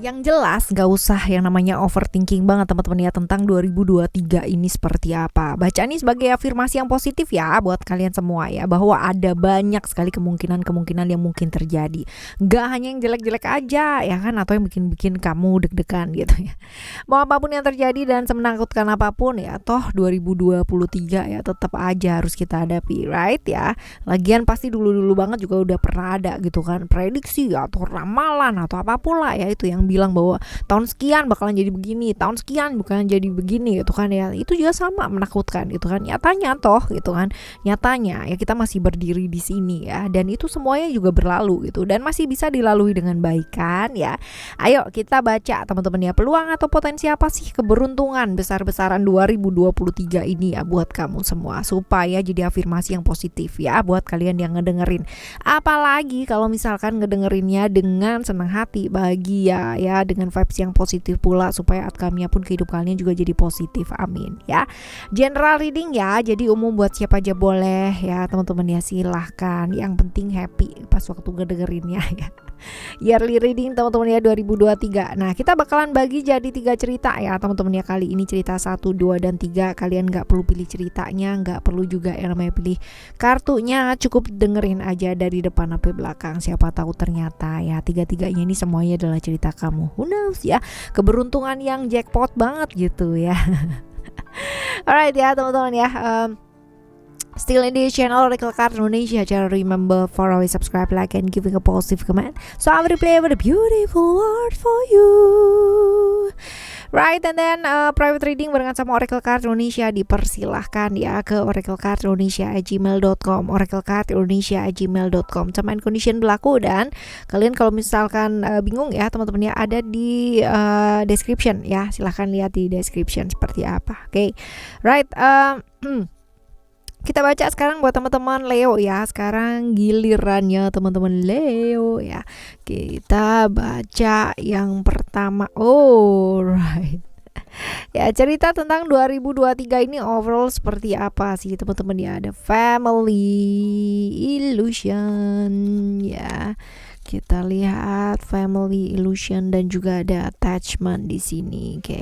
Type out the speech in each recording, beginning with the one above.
Yang jelas gak usah yang namanya overthinking banget teman-teman ya tentang 2023 ini seperti apa. Baca ini sebagai afirmasi yang positif ya buat kalian semua ya, bahwa ada banyak sekali kemungkinan-kemungkinan yang mungkin terjadi. Gak hanya yang jelek-jelek aja ya kan, atau yang bikin kamu deg-degan gitu ya. Mau apapun yang terjadi dan semenakutkan apapun ya, toh 2023 ya tetap aja harus kita hadapi, right ya. Lagian pasti dulu-dulu banget juga udah pernah ada gitu kan, prediksi atau ramalan atau apapun lah ya, itu yang bilang bahwa tahun sekian bakalan jadi begini, tahun sekian bakalan jadi begini gitu kan ya. Itu juga sama menakutkan gitu kan. Nyatanya toh gitu kan, nyatanya ya kita masih berdiri di sini ya, dan itu semuanya juga berlalu gitu dan masih bisa dilalui dengan baik kan ya. Ayo kita baca teman-teman ya, peluang atau potensi apa sih keberuntungan besar-besaran 2023 ini ya buat kamu semua, supaya jadi afirmasi yang positif ya buat kalian yang ngedengerin. Apalagi kalau misalkan ngedengerinnya dengan senang hati, bahagia ya, dengan vibes yang positif pula, supaya outcome-nya pun kehidupan kalian juga jadi positif. Amin ya. General reading ya, jadi umum buat siapa aja boleh ya teman-teman ya, silahkan. Yang penting happy pas waktu ngedengerinnya ya. Yearly reading teman-teman ya 2023. Nah, kita bakalan bagi jadi 3 cerita ya teman-teman ya. Kali ini cerita 1, 2, dan 3. Kalian gak perlu pilih ceritanya, gak perlu juga yang namanya pilih kartunya, cukup dengerin aja dari depan sampai belakang. Siapa tahu ternyata ya tiga-tiganya ini semuanya adalah cerita kamu. Who knows ya, keberuntungan yang jackpot banget gitu ya. Alright ya teman-teman ya, still in the channel Oracle Card Indonesia. Jangan remember for always subscribe, like, and giving a positive comment, so I will play with a beautiful word for you. Right, and then private reading barengan sama Oracle Card Indonesia dipersilahkan ya ke oraclecardindonesia@gmail.com, oraclecardindonesia@gmail.com. Term and condition berlaku, dan kalian kalau misalkan bingung ya teman-teman ya, ada di description ya, silahkan lihat di description seperti apa. Oke, right. Kita baca sekarang buat teman-teman Leo ya. Sekarang gilirannya teman-teman Leo ya. Kita baca yang pertama. Alright. Ya, cerita tentang 2023 ini overall seperti apa sih teman-teman ya. Ada family, illusion ya. Kita lihat family, illusion, dan juga ada attachment di sini. Oke,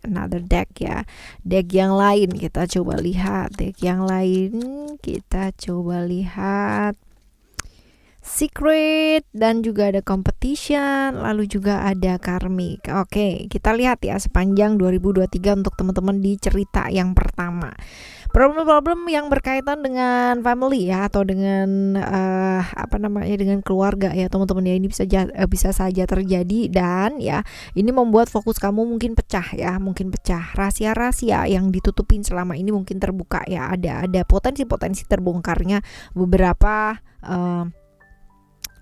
another deck ya. Deck yang lain kita coba lihat. Secret, dan juga ada competition, lalu juga ada karmic. Oke, kita lihat ya sepanjang 2023 untuk teman-teman di cerita yang pertama. Problem-problem yang berkaitan dengan family ya, atau dengan dengan keluarga ya teman-teman ya, ini bisa saja terjadi, dan ya ini membuat fokus kamu mungkin pecah ya, rahasia-rahasia yang ditutupin selama ini mungkin terbuka ya, ada potensi-potensi terbongkarnya beberapa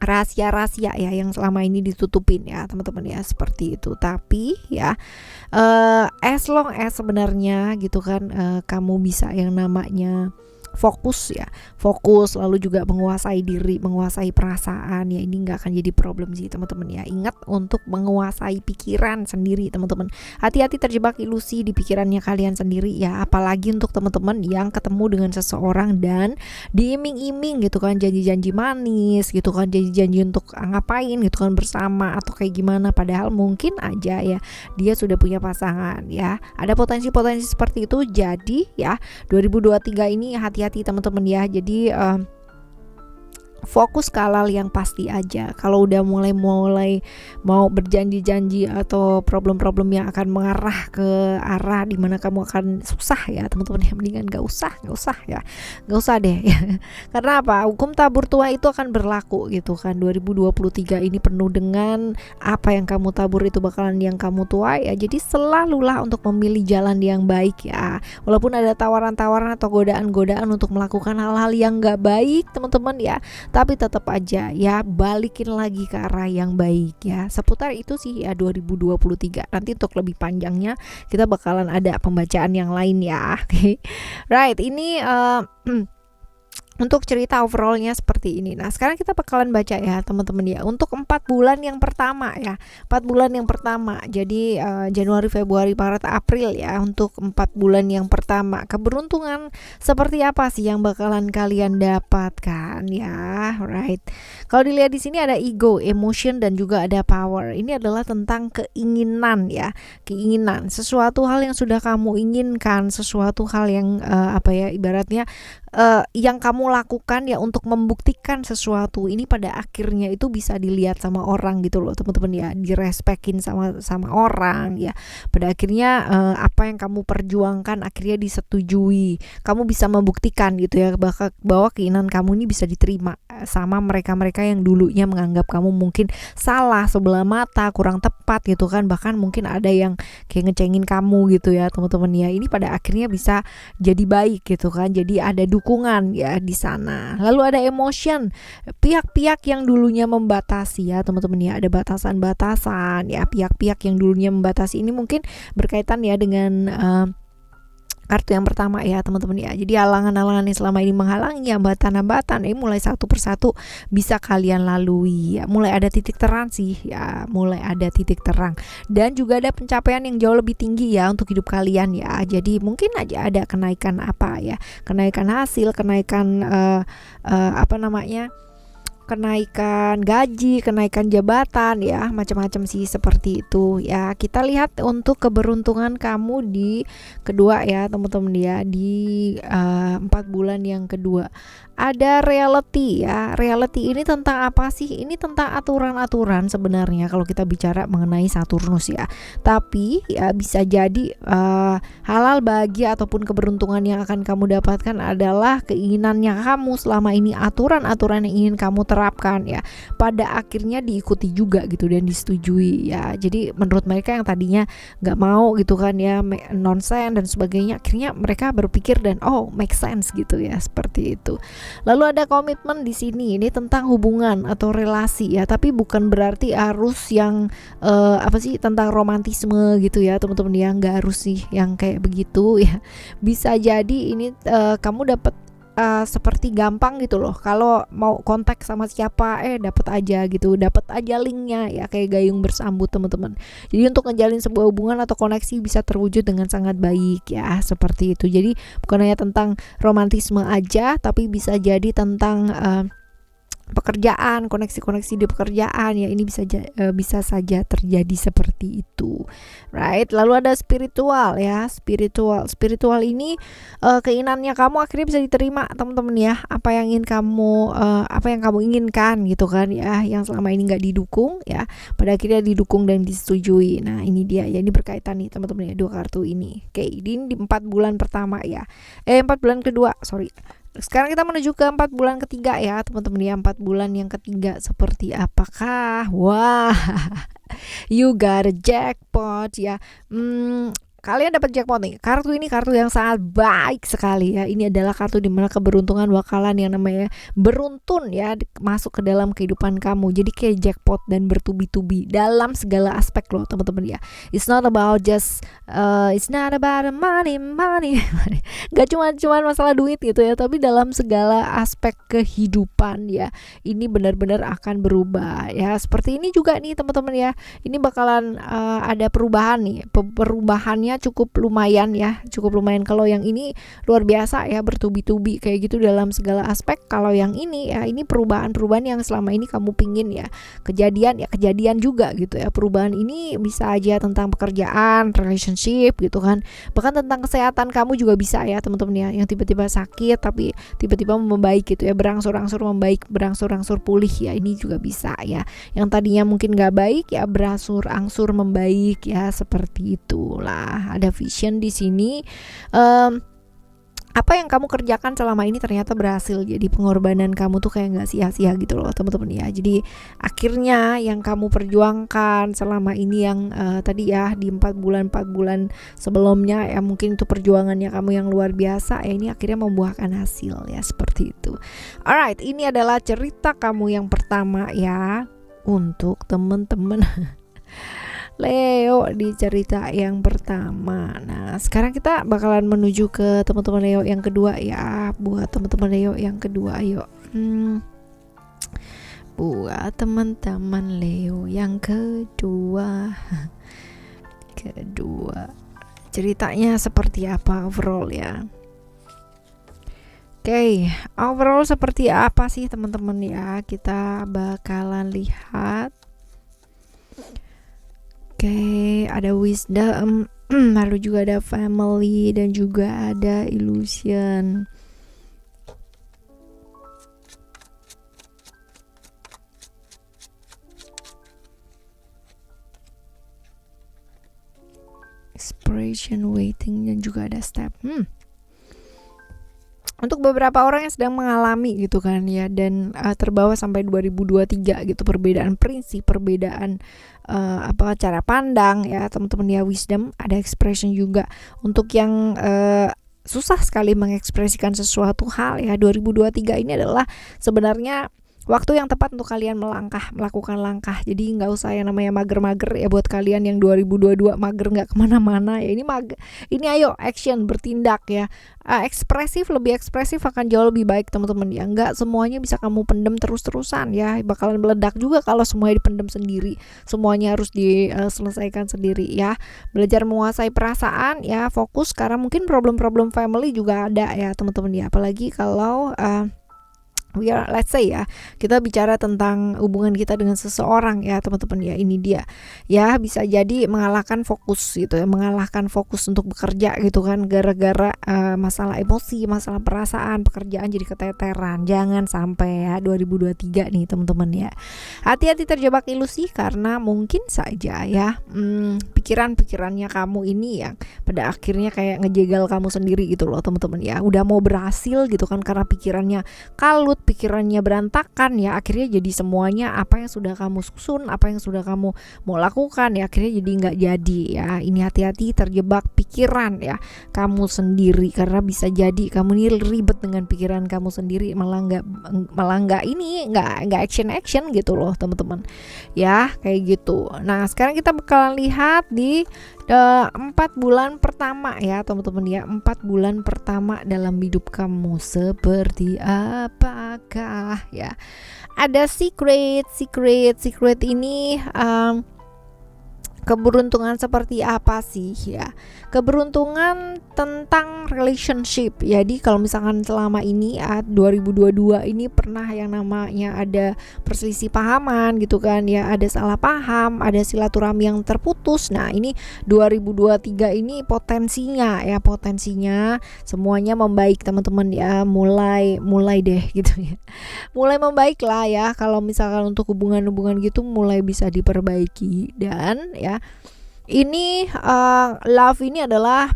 rahasia-rahasia ya yang selama ini ditutupin ya teman-teman ya, seperti itu. Tapi ya as long as sebenarnya gitu kan, kamu bisa yang namanya fokus lalu juga menguasai diri, menguasai perasaan ya, ini nggak akan jadi problem sih teman-teman ya. Ingat untuk menguasai pikiran sendiri teman-teman, hati-hati terjebak ilusi di pikirannya kalian sendiri ya, apalagi untuk teman-teman yang ketemu dengan seseorang dan diiming-iming gitu kan, janji-janji manis gitu kan, janji-janji untuk ngapain gitu kan bersama atau kayak gimana, padahal mungkin aja ya dia sudah punya pasangan ya. Ada potensi-potensi seperti itu. Jadi ya 2023 ini hati-hati teman-teman ya. Jadi fokus ke hal yang pasti aja. Kalau udah mulai mau berjanji-janji atau problem-problem yang akan mengarah ke arah dimana kamu akan susah ya teman-teman ya, mendingan gak usah deh ya. Karena apa? Hukum tabur tua itu akan berlaku gitu kan. 2023 ini penuh dengan apa yang kamu tabur itu bakalan yang kamu tuai ya. Jadi selalulah untuk memilih jalan yang baik ya. Walaupun ada tawaran-tawaran atau godaan-godaan untuk melakukan hal-hal yang gak baik teman-teman ya, tapi tetap aja ya balikin lagi ke arah yang baik ya. Seputar itu sih ya 2023. Nanti untuk lebih panjangnya kita bakalan ada pembacaan yang lain ya. Right, ini Untuk cerita overallnya seperti ini. Nah, sekarang kita bakalan baca ya teman-teman ya. Untuk 4 bulan yang pertama ya. 4 bulan yang pertama. Jadi Januari, Februari, Maret, April ya. Untuk 4 bulan yang pertama. Keberuntungan seperti apa sih yang bakalan kalian dapatkan ya. Right. Kalau dilihat di sini ada ego, emotion, dan juga ada power. Ini adalah tentang keinginan ya. Keinginan. Sesuatu hal yang sudah kamu inginkan. Sesuatu hal yang ibaratnya yang kamu lakukan ya untuk membuktikan sesuatu ini pada akhirnya itu bisa dilihat sama orang gitu loh teman-teman ya, direspekin sama orang ya. Pada akhirnya apa yang kamu perjuangkan akhirnya disetujui. Kamu bisa membuktikan gitu ya bahwa keinginan kamu ini bisa diterima sama mereka-mereka yang dulunya menganggap kamu mungkin salah, sebelah mata, kurang tepat gitu kan. Bahkan mungkin ada yang kayak ngecengin kamu gitu ya teman-teman ya. Ini pada akhirnya bisa jadi baik gitu kan. Jadi ada dukungan ya di sana. Lalu ada emotion, pihak-pihak yang dulunya membatasi ya teman-teman ya, ada batasan-batasan ya, pihak-pihak yang dulunya membatasi ini mungkin berkaitan ya dengan kartu yang pertama ya teman-teman ya. Jadi halangan-halangan yang selama ini menghalangi, hambatan-hambatan mulai satu persatu bisa kalian lalui ya. Mulai ada titik terang sih ya, mulai ada titik terang. Dan juga ada pencapaian yang jauh lebih tinggi ya untuk hidup kalian ya. Jadi mungkin aja ada kenaikan kenaikan hasil, kenaikan kenaikan gaji, kenaikan jabatan ya, macam-macam sih seperti itu ya. Kita lihat untuk keberuntungan kamu di kedua ya teman-teman ya, di 4 bulan yang kedua. Ada reality ya. Reality ini tentang apa sih? Ini tentang aturan-aturan sebenarnya kalau kita bicara mengenai Saturnus ya. Tapi ya bisa jadi halal bahagia ataupun keberuntungan yang akan kamu dapatkan adalah keinginannya kamu selama ini, aturan-aturan yang ingin kamu terapkan ya. Pada akhirnya diikuti juga gitu dan disetujui ya. Jadi menurut mereka yang tadinya nggak mau gitu kan ya, nonsense dan sebagainya, akhirnya mereka berpikir dan make sense gitu ya, seperti itu. Lalu ada komitmen di sini, ini tentang hubungan atau relasi ya, tapi bukan berarti harus yang tentang romantisme gitu ya teman-teman ya, nggak harus sih yang kayak begitu ya. Bisa jadi ini kamu dapat seperti gampang gitu loh, kalau mau kontak sama siapa dapat aja gitu, dapat aja linknya ya, kayak gayung bersambut teman-teman. Jadi untuk ngejalin sebuah hubungan atau koneksi bisa terwujud dengan sangat baik ya, seperti itu. Jadi bukan hanya tentang romantisme aja, tapi bisa jadi tentang pekerjaan, koneksi-koneksi di pekerjaan ya, ini bisa saja terjadi seperti itu, right? Lalu ada spiritual ya, spiritual ini keinginannya kamu akhirnya bisa diterima teman-teman ya, apa yang kamu inginkan gitu kan ya, yang selama ini nggak didukung ya, pada akhirnya didukung dan disetujui. Nah ini dia ya, ini berkaitan nih teman-teman ya, dua kartu ini. Oke, ini di 4 bulan pertama ya, 4 bulan kedua, sorry. Sekarang kita menuju ke 4 bulan ketiga ya teman-teman ya. 4 bulan yang ketiga seperti apakah? Wah, you got a jackpot ya. Kalian dapat jackpot nih. Kartu ini kartu yang sangat baik sekali ya. Ini adalah kartu di mana keberuntungan bakalan yang namanya beruntun ya masuk ke dalam kehidupan kamu. Jadi kayak jackpot dan bertubi-tubi dalam segala aspek loh teman-teman ya. It's not about money. Gak cuma masalah duit gitu ya, tapi dalam segala aspek kehidupan ya. Ini benar-benar akan berubah ya. Seperti ini juga nih teman-teman ya. Ini bakalan ada perubahan nih. Perubahannya cukup lumayan ya, kalau yang ini luar biasa ya, bertubi-tubi kayak gitu dalam segala aspek. Kalau yang ini ya, ini perubahan yang selama ini kamu pingin ya, kejadian juga gitu ya. Perubahan ini bisa aja tentang pekerjaan, relationship gitu kan, bahkan tentang kesehatan kamu juga bisa ya teman-teman ya, yang tiba-tiba sakit tapi tiba-tiba membaik gitu ya, berangsur-angsur membaik, berangsur-angsur pulih ya, ini juga bisa ya. Yang tadinya mungkin gak baik ya, berangsur-angsur membaik ya, seperti itulah. Ada vision di sini. Apa yang kamu kerjakan selama ini ternyata berhasil, jadi pengorbanan kamu tuh kayak gak sia-sia gitu loh teman-teman ya. Jadi akhirnya yang kamu perjuangkan selama ini yang tadi ya di 4 bulan sebelumnya ya, mungkin itu perjuangannya kamu yang luar biasa ya, ini akhirnya membuahkan hasil ya, seperti itu. Alright, ini adalah cerita kamu yang pertama ya untuk teman-teman. Leo di cerita yang pertama. Nah, sekarang kita bakalan menuju ke teman-teman Leo yang kedua ya. Buat teman-teman Leo yang kedua, ayo. Buat teman-teman Leo yang kedua. Ceritanya seperti apa overall ya? Oke, overall seperti apa sih teman-teman ya? Kita bakalan lihat. Oke, ada wisdom, lalu juga ada family dan juga ada illusion. Expiration, waiting dan juga ada step. Untuk beberapa orang yang sedang mengalami gitu kan ya, dan terbawa sampai 2023 gitu, perbedaan prinsip, perbedaan cara pandang ya teman-teman ya. Wisdom, ada expression juga untuk yang susah sekali mengekspresikan sesuatu hal ya. 2023 ini adalah sebenarnya waktu yang tepat untuk kalian melakukan langkah. Jadi nggak usah yang namanya mager-mager ya, buat kalian yang 2022 mager nggak kemana-mana ya. Ini ayo action, bertindak ya. Lebih ekspresif akan jauh lebih baik teman-teman ya. Nggak semuanya bisa kamu pendem terus-terusan ya. Bakalan meledak juga kalau semuanya dipendem sendiri. Semuanya harus diselesaikan sendiri ya. Belajar menguasai perasaan ya, fokus, karena mungkin problem-problem family juga ada ya teman-teman ya. Apalagi kalau let's say ya, kita bicara tentang hubungan kita dengan seseorang ya teman-teman ya. Ini dia ya, bisa jadi mengalahkan fokus gitu ya, mengalahkan fokus untuk bekerja gitu kan, gara-gara masalah emosi, masalah perasaan, pekerjaan jadi keteteran. Jangan sampai ya 2023 nih teman-teman ya. Hati-hati terjebak ilusi, karena mungkin saja ya pikiran-pikirannya kamu ini yang pada akhirnya kayak ngejegal kamu sendiri gitu loh teman-teman ya. Udah mau berhasil gitu kan, karena pikirannya kalut, pikirannya berantakan ya, akhirnya jadi semuanya apa yang sudah kamu susun, apa yang sudah kamu mau lakukan ya, akhirnya jadi nggak jadi ya. Ini hati-hati terjebak pikiran ya kamu sendiri, karena bisa jadi kamu ini ribet dengan pikiran kamu sendiri, malah nggak action gitu loh teman-teman ya, kayak gitu. Nah, sekarang kita bakalan lihat di 4 bulan pertama ya teman-teman ya. 4 bulan pertama dalam hidup kamu seperti apakah ya. Ada secret ini keberuntungan seperti apa sih ya? Keberuntungan tentang relationship. Jadi kalau misalkan selama ini 2022 ini pernah yang namanya ada perselisih pahaman gitu kan ya, ada salah paham, ada silaturahmi yang terputus. Nah, ini 2023 ini potensinya semuanya membaik teman-teman ya. Mulai deh gitu ya. Mulai membaik lah ya, kalau misalkan untuk hubungan-hubungan gitu mulai bisa diperbaiki. Dan ya, ini love ini adalah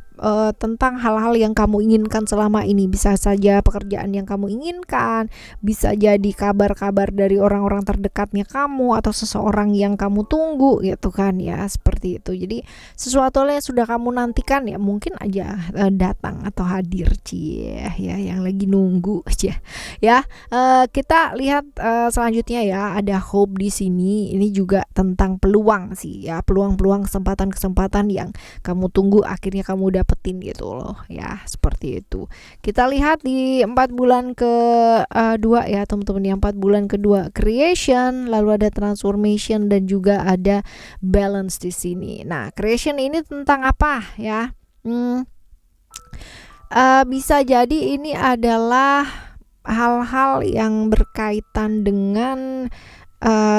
tentang hal-hal yang kamu inginkan selama ini. Bisa saja pekerjaan yang kamu inginkan, bisa jadi kabar-kabar dari orang-orang terdekatnya kamu, atau seseorang yang kamu tunggu gitu kan ya, seperti itu. Jadi sesuatu yang sudah kamu nantikan ya mungkin aja datang atau hadir ya yang lagi nunggu aja ya. Kita lihat selanjutnya ya, ada hope di sini. Ini juga tentang peluang sih ya, peluang-peluang, kesempatan-kesempatan yang kamu tunggu akhirnya kamu dapetin gitu loh ya, seperti itu. Kita lihat di 4 bulan kedua ya teman-teman ya. 4 bulan kedua creation, lalu ada transformation dan juga ada balance di sini. Nah, creation ini tentang apa ya? Bisa jadi ini adalah hal-hal yang berkaitan dengan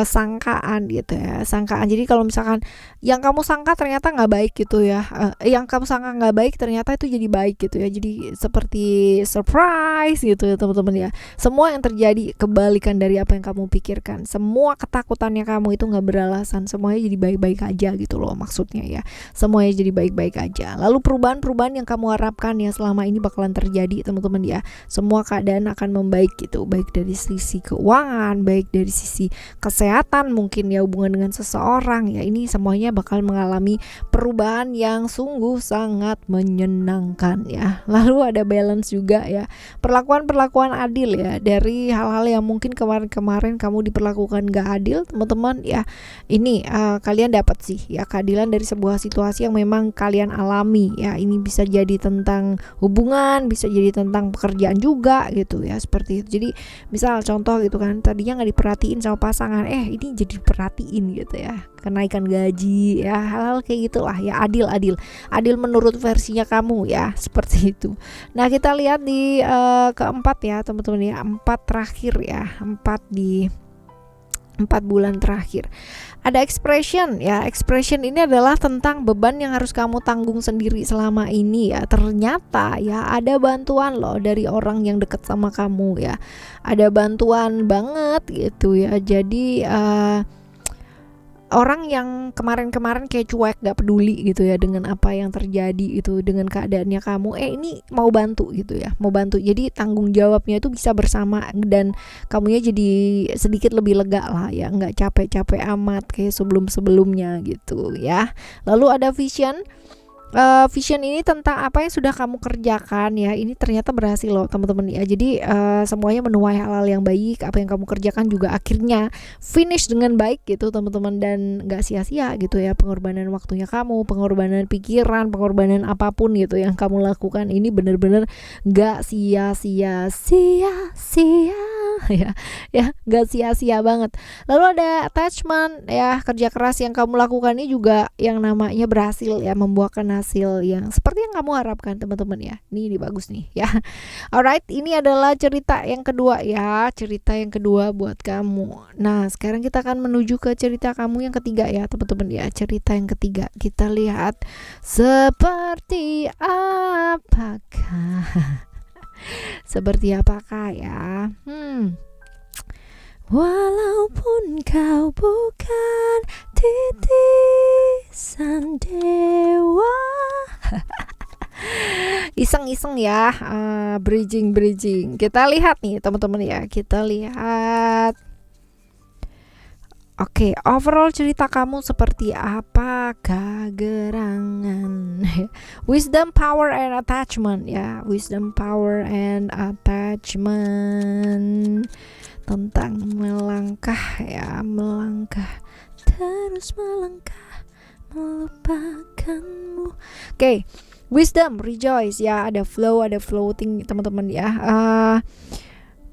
sangkaan gitu ya, sangkaan. Jadi kalau misalkan yang kamu sangka ternyata nggak baik gitu ya, yang kamu sangka nggak baik ternyata itu jadi baik gitu ya. Jadi seperti surprise gitu ya teman-teman ya. Semua yang terjadi kebalikan dari apa yang kamu pikirkan. Semua ketakutannya kamu itu nggak beralasan, semuanya jadi baik-baik aja gitu loh maksudnya ya. Semuanya jadi baik-baik aja. Lalu perubahan-perubahan yang kamu harapkan yang selama ini bakalan terjadi teman-teman ya. Semua keadaan akan membaik gitu, baik dari sisi keuangan, baik dari sisi kesehatan mungkin ya, hubungan dengan seseorang ya, ini semuanya bakal mengalami perubahan yang sungguh sangat menyenangkan ya. Lalu ada balance juga ya, perlakuan adil ya, dari hal-hal yang mungkin kemarin-kemarin kamu diperlakukan gak adil teman-teman ya, ini kalian dapat sih ya keadilan dari sebuah situasi yang memang kalian alami ya. Ini bisa jadi tentang hubungan, bisa jadi tentang pekerjaan juga gitu ya, seperti itu. Jadi misal contoh gitu kan, tadinya nggak diperhatiin sama pasangan, ini jadi perhatiin gitu ya, kenaikan gaji ya, hal-hal kayak gitulah ya, adil menurut versinya kamu ya, seperti itu. Nah kita lihat di keempat ya teman-teman ya, 4 bulan terakhir ada expression ya. Expression ini adalah tentang beban yang harus kamu tanggung sendiri selama ini ya. Ternyata ya ada bantuan loh dari orang yang dekat sama kamu ya, ada bantuan banget gitu ya. Jadi orang yang kemarin-kemarin kayak cuek gak peduli gitu ya dengan apa yang terjadi itu, dengan keadaannya kamu, ini mau bantu gitu ya, mau bantu. Jadi tanggung jawabnya itu bisa bersama dan kamunya jadi sedikit lebih lega lah ya, gak capek-capek amat kayak sebelum-sebelumnya gitu ya. Lalu ada vision. Vision ini tentang apa yang sudah kamu kerjakan ya, ini ternyata berhasil loh teman-teman ya. Jadi semuanya menuai hal-hal yang baik, apa yang kamu kerjakan juga akhirnya finish dengan baik gitu teman-teman, dan gak sia-sia gitu ya, pengorbanan waktunya kamu, pengorbanan pikiran, pengorbanan apapun gitu yang kamu lakukan, ini bener-bener gak sia-sia ya gak sia-sia banget. Lalu ada attachment ya, kerja keras yang kamu lakukan ini juga yang namanya berhasil ya, membuahkan hasil yang seperti yang kamu harapkan teman-teman ya. Ini bagus nih ya. Alright, ini adalah cerita yang kedua ya, cerita yang kedua buat kamu. Nah sekarang kita akan menuju ke cerita kamu yang ketiga ya teman-teman ya. Cerita yang ketiga, kita lihat seperti apakah ya. Walaupun kau bukan titisan dewa. Iseng-iseng ya, bridging. Kita lihat nih teman-teman ya, kita lihat. Oke, overall cerita kamu seperti apa? Kegerangan. Wisdom, power, and attachment ya. Wisdom, power, and attachment. Tentang melangkah ya, terus melangkah melupakanmu. Oke, wisdom, rejoice ya, ada flow, ada floating teman-teman ya.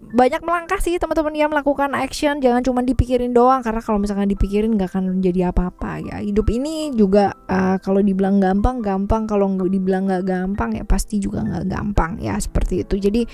Banyak melangkah sih teman-teman ya, melakukan action, jangan cuma dipikirin doang, karena kalau misalkan dipikirin nggak akan menjadi apa-apa ya. Hidup ini juga kalau dibilang gampang, kalau nggak dibilang nggak gampang ya pasti juga nggak gampang ya, seperti itu. Jadi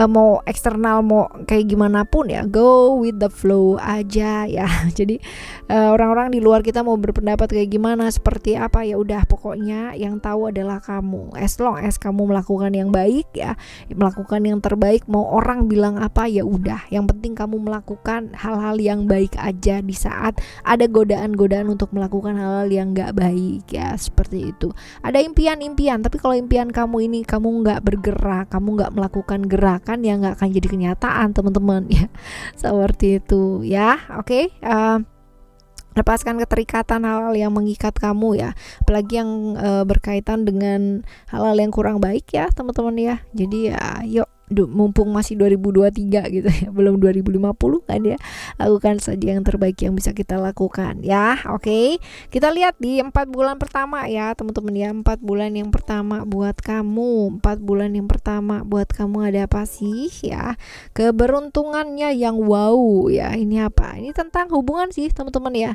mau eksternal mau kayak gimana pun ya, go with the flow aja ya. Jadi orang-orang di luar kita mau berpendapat kayak gimana, seperti apa, ya udah pokoknya yang tahu adalah kamu. As long as kamu melakukan yang baik ya, melakukan yang terbaik, mau orang bilang apa ya udah, yang penting kamu melakukan hal-hal yang baik aja di saat ada godaan-godaan untuk melakukan hal-hal yang gak baik ya, seperti itu. Ada impian-impian, tapi kalau impian kamu ini kamu gak bergerak, kamu gak melakukan gerakan, yang gak akan jadi kenyataan teman-teman ya, seperti itu ya. Oke, lepaskan keterikatan hal-hal yang mengikat kamu ya, apalagi yang berkaitan dengan hal-hal yang kurang baik ya teman-teman ya. Jadi ya yuk, mumpung masih 2023 gitu ya, belum 2050 kan ya, lakukan saja yang terbaik yang bisa kita lakukan ya. Oke, kita lihat di 4 bulan pertama ya teman-teman ya. 4 bulan yang pertama buat kamu, 4 bulan yang pertama buat kamu ada apa sih ya, keberuntungannya yang wow ya. Ini apa? Ini tentang hubungan sih teman-teman ya,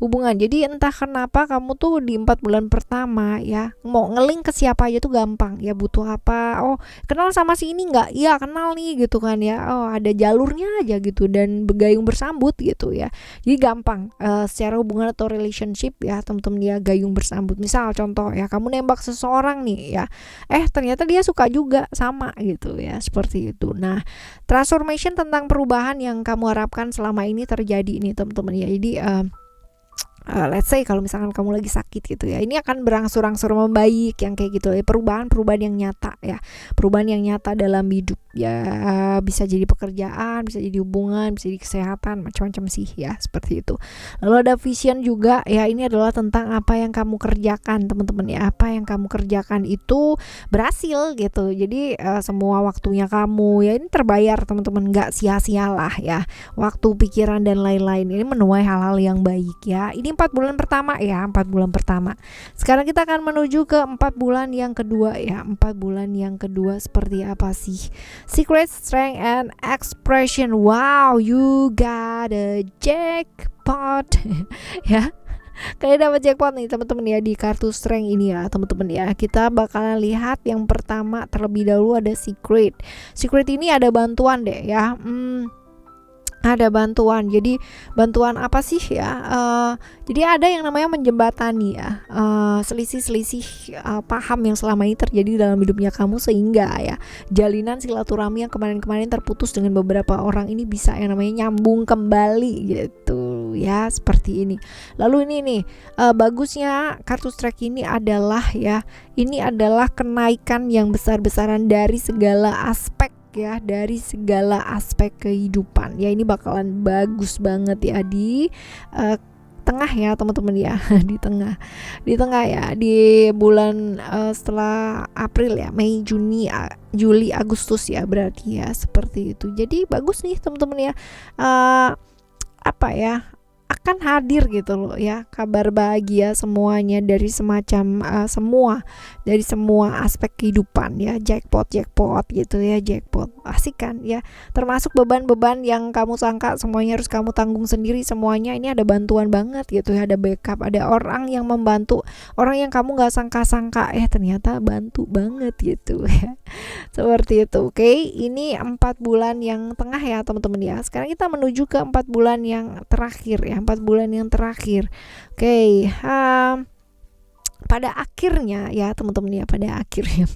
hubungan. Jadi entah kenapa kamu tuh di 4 bulan pertama ya, mau ngeling ke siapa aja tuh gampang ya. Butuh apa, oh kenal sama si ini nggak, iya kenal nih gitu kan ya, oh ada jalurnya aja gitu, dan bergayung bersambut gitu ya. Jadi gampang secara hubungan atau relationship ya teman-teman ya, gayung bersambut. Misal contoh ya, kamu nembak seseorang nih ya, ternyata dia suka juga sama gitu ya, seperti itu. Nah, transformation tentang perubahan yang kamu harapkan selama ini terjadi nih teman-teman ya. Jadi let's say kalau misalkan kamu lagi sakit gitu ya, ini akan berangsur-angsur membaik yang kayak gitu ya, perubahan yang nyata ya, perubahan yang nyata dalam hidup ya, bisa jadi pekerjaan, bisa jadi hubungan, bisa jadi kesehatan, macam-macam sih ya, seperti itu. Lalu ada vision juga ya, ini adalah tentang apa yang kamu kerjakan teman-teman ya, apa yang kamu kerjakan itu berhasil gitu, jadi semua waktunya kamu ya ini terbayar teman-teman, nggak sia-sia lah ya, waktu, pikiran dan lain-lain ini menuai hal-hal yang baik ya. Ini 4 bulan pertama ya, 4 bulan pertama. Sekarang kita akan menuju ke 4 bulan yang kedua ya. 4 bulan yang kedua seperti apa sih? Secret, Strength and Expression. Wow, you got a jackpot. Ya. Kalian dapat jackpot nih teman-teman ya di kartu strength ini ya teman-teman ya. Kita bakalan lihat yang pertama terlebih dahulu ada secret. Secret ini ada bantuan deh ya. Ada bantuan. Jadi bantuan apa sih ya? Jadi ada yang namanya menjembatani ya, selisih-selisih paham yang selama ini terjadi dalam hidupnya kamu, sehingga ya jalinan silaturahmi yang kemarin-kemarin terputus dengan beberapa orang ini bisa yang namanya nyambung kembali gitu ya, seperti ini. Lalu ini nih bagusnya kartu strike ini adalah ya, ini adalah kenaikan yang besar-besaran dari segala aspek ya, dari segala aspek kehidupan ya. Ini bakalan bagus banget ya di tengah ya teman-teman ya, di tengah ya, di bulan setelah April ya, Mei, Juni, Juli, Agustus ya, berarti ya seperti itu. Jadi bagus nih teman-teman ya, apa ya, akan hadir gitu loh ya, kabar bahagia semuanya dari semacam dari semua aspek kehidupan ya, jackpot gitu ya, jackpot asik kan ya, termasuk beban-beban yang kamu sangka semuanya harus kamu tanggung sendiri, semuanya ini ada bantuan banget gitu ya, ada backup, ada orang yang membantu, orang yang kamu nggak sangka-sangka ternyata bantu banget gitu ya, seperti itu. Oke, ini 4 bulan yang tengah ya teman-teman ya. Sekarang kita menuju ke 4 bulan yang terakhir ya, 4 bulan yang terakhir. Oke, pada akhirnya ya teman-teman ya, pada akhirnya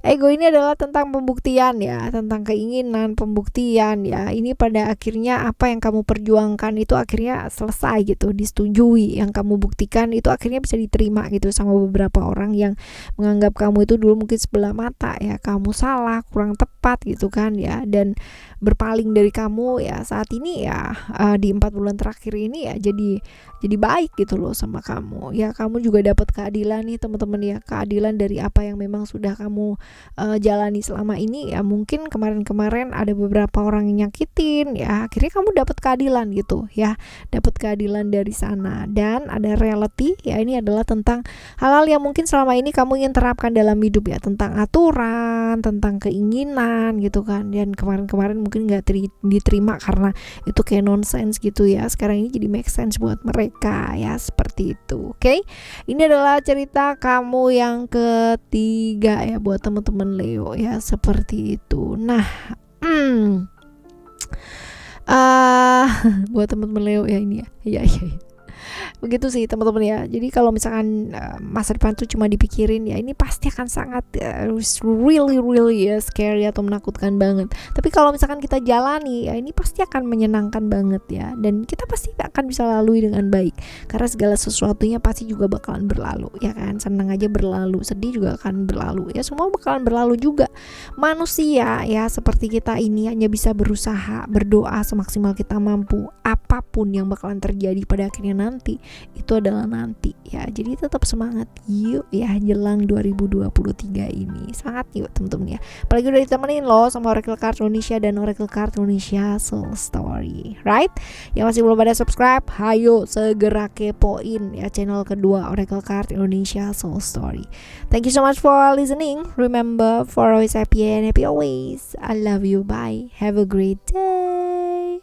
ego ini adalah tentang pembuktian ya, tentang keinginan, pembuktian ya. Ini pada akhirnya apa yang kamu perjuangkan itu akhirnya selesai gitu, disetujui. Yang kamu buktikan itu akhirnya bisa diterima gitu sama beberapa orang yang menganggap kamu itu dulu mungkin sebelah mata ya, kamu salah, kurang tepat gitu kan ya, dan berpaling dari kamu ya. Saat ini ya di 4 bulan terakhir ini ya jadi baik gitu loh sama kamu ya. Kamu juga dapat keadilan nih teman-teman ya, keadilan dari apa yang memang sudah kamu jalani selama ini ya. Mungkin kemarin-kemarin ada beberapa orang yang nyakitin ya, akhirnya kamu dapat keadilan gitu ya, dapat keadilan dari sana. Dan ada reality ya, ini adalah tentang hal-hal yang mungkin selama ini kamu ingin terapkan dalam hidup ya, tentang aturan, tentang keinginan gitu kan, dan kemarin-kemarin mungkin gak diterima karena itu kayak nonsense gitu ya. Sekarang ini jadi make sense buat mereka ya, seperti itu. Oke, ini adalah cerita kamu yang ketiga ya buat teman-teman Leo ya, seperti itu. Nah buat teman-teman Leo ya ini ya begitu sih teman-teman ya. Jadi kalau misalkan masa depan tuh cuma dipikirin ya, ini pasti akan sangat really ya scary atau menakutkan banget. Tapi kalau misalkan kita jalani ya, ini pasti akan menyenangkan banget ya, dan kita pasti akan bisa lalui dengan baik, karena segala sesuatunya pasti juga bakalan berlalu ya kan. Senang aja berlalu, sedih juga akan berlalu ya, semua bakalan berlalu juga. Manusia ya seperti kita ini hanya bisa berusaha, berdoa semaksimal kita mampu. Apapun yang bakalan terjadi pada akhirnya nanti, itu adalah nanti ya. Jadi tetap semangat yuk ya, jelang 2023 ini. Semangat yuk teman-teman ya. Apalagi udah ditemenin loh sama Oracle Card Indonesia dan Oracle Card Indonesia Soul Story, right? Yang masih belum pada subscribe, hayo segera kepoin ya channel kedua Oracle Card Indonesia Soul Story. Thank you so much for listening. Remember, for always happy and happy always. I love you. Bye. Have a great day.